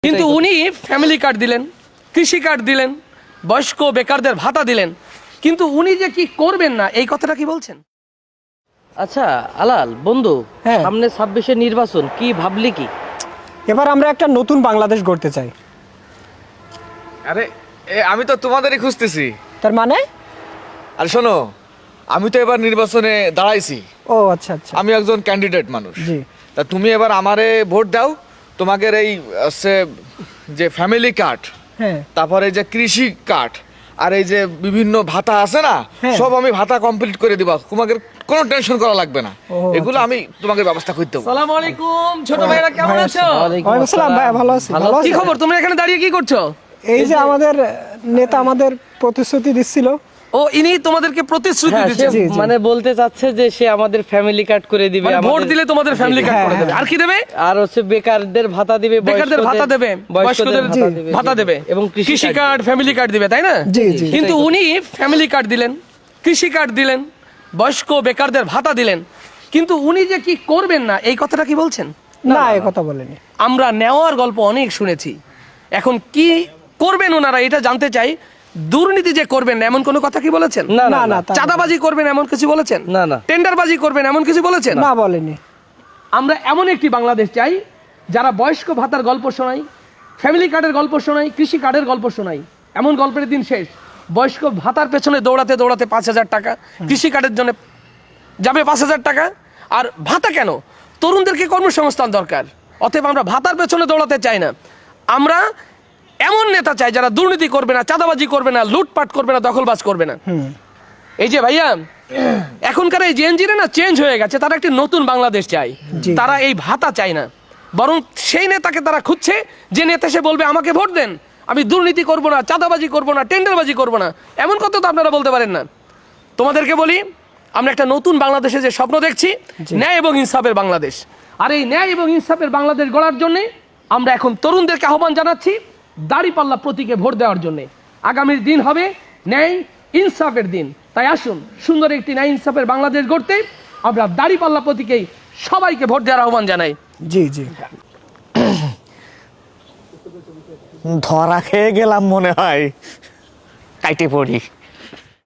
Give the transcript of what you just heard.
কিন্তু উনি family card দিলেন, কৃষি কার্ড দিলেন, বয়স্ক বেকারদের ভাতা দিলেন, কিন্তু উনি যে কি করবেন না এই কথাটা কি বলছেন? আচ্ছা আলাল বন্ধু, হ্যাঁ। সামনে 26-এর নির্বাচন, কি ভাবলি কি? এবার আমরা একটা নতুন বাংলাদেশ গড়তে চাই। আরে আমি তো তোমাদেরই খুঁজতেছি। তার মানে? আর শোনো, আমি তো এবার নির্বাচনে দাঁড়াইছি। ও আচ্ছা আচ্ছা। আমি একজন ক্যান্ডিডেট মানুষ। জি। তা তুমি এবার আমারে ভোট দাও। তোমাকে এই হচ্ছে যে ফ্যামিলি কার্ড, হ্যাঁ। তারপরে এই যে কৃষি কার্ড, আর এই যে বিভিন্ন ভাতা আছে না, হ্যাঁ। সব আমি ভাতা কমপ্লিট করে দিবা। তোমাকে কোনো টেনশন করা লাগবে না। ও, এগুলো আমি তোমাকে ব্যবস্থা করতে দেবো। আসসালামু আলাইকুম ছোট ভাইরা, কেমন আছো? ওয়ালাইকুম আসসালাম ভাই, ভালো আছি। ভালো কি আছি। খবর? তোমরা এখানে দাঁড়িয়ে কি করছো? এই যে আমাদের নেতা আমাদের প্রতিশ্রুতি দিচ্ছিল। ও ইনি তোমাদেরকে প্রতিশ্রুতি হ্যাঁ, সে দিচ্ছেন, জি, জি। মানে বলতে চাচ্ছে যে সে আমাদের ফ্যামিলি কার্ড করে দিবে, মানে ভোট আমাদের- দিলে তোমাদের ফ্যামিলি কার্ড হ্যাঁ, করে দেবে। হ্যাঁ। আর কি দেবে? আর হচ্ছে বেকারদের ভাতা দিবে, বেকারদের ভাতা দেবে, বয়স্কদের ভাতা দেবে, এবং কৃষি কার্ড, ফ্যামিলি কার্ড দিবে, তাই না? জি জি। কিন্তু উনি ফ্যামিলি কার্ড দিলেন, কৃষি কার্ড দিলেন, বয়স্ক বেকারদের ভাতা দিলেন, কিন্তু উনি যে কি করবেন না এই কথাটা কি বলছেন? না, এই কথা বলেনি। আমরা নেওয়ার গল্প অনেক শুনেছি, এখন কি করবেন ওনারা এটা জানতে চাই। দুর্নীতি যে করবেন না এমন কোনো কথা কি বলেছেন? না না না না, না, তা- চাঁদাবাজি করবেন এমন কিছু বলেছেন? না, না। টেন্ডারবাজি করবেন এমন কিছু বলেছেন? না বলেনি। আমরা এমন একটি বাংলাদেশ চাই যারা বয়স্ক ভাতার গল্প শোনাই, ফ্যামিলি কার্ডের গল্প শোনাই, কৃষি কার্ডের গল্প শোনাই, এমন গল্পের দিন শেষ। বয়স্ক ভাতার পেছনে দৌড়াতে দৌড়াতে 5,000 টাকা, কৃষি কার্ডের জন্য যাবে 5,000 টাকা। আর ভাতা কেন? তরুণদেরকে কর্মসংস্থান দরকার। অতএব আমরা ভাতার পেছনে দৌড়াতে চাই না। আমরা এমন নেতা চাই যারা দুর্নীতি করবে না, চাঁদাবাজি করবে না, লুটপাট করবে না, দখলবাজ করবে না। এই যে ভাইয়া, এখনকার এই জেনজিরা না চেঞ্জ হয়ে গেছে, তারা একটি নতুন বাংলাদেশ চায়। জি। তারা এই ভাতা চায় না, বরং সেই নেতাকে তারা খুঁজছে যে নেতা সে বলবে আমাকে ভোট দেন, আমি দুর্নীতি করব না, চাঁদাবাজি করব না, টেন্ডারবাজি করব না। এমন কথা তো আপনারা বলতে পারেন না। তোমাদেরকে বলি, আমরা একটা নতুন বাংলাদেশে যে স্বপ্ন দেখছি, ন্যায় এবং ইনসাফের বাংলাদেশ। আর এই ন্যায় এবং ইনসাফের বাংলাদেশ গড়ার জন্য আমরা এখন তরুণদেরকে আহ্বান জানাচ্ছি দাড়িপাল্লা প্রতীকে ভোট দেওয়ার জন্য। আগামীর দিন হবে ন্যায় ইনসাফের দিন। তাই আসুন, সুন্দর একটি ন্যায় ইনসাফের বাংলাদেশ গড়তে আমরা দাড়িপাল্লা প্রতীকেই সবাইকে ভোট দেওয়ার আহ্বান জানাই। জি জি। ধরা খেয়ে গেলাম মনে হয়, কাইটে পড়ি।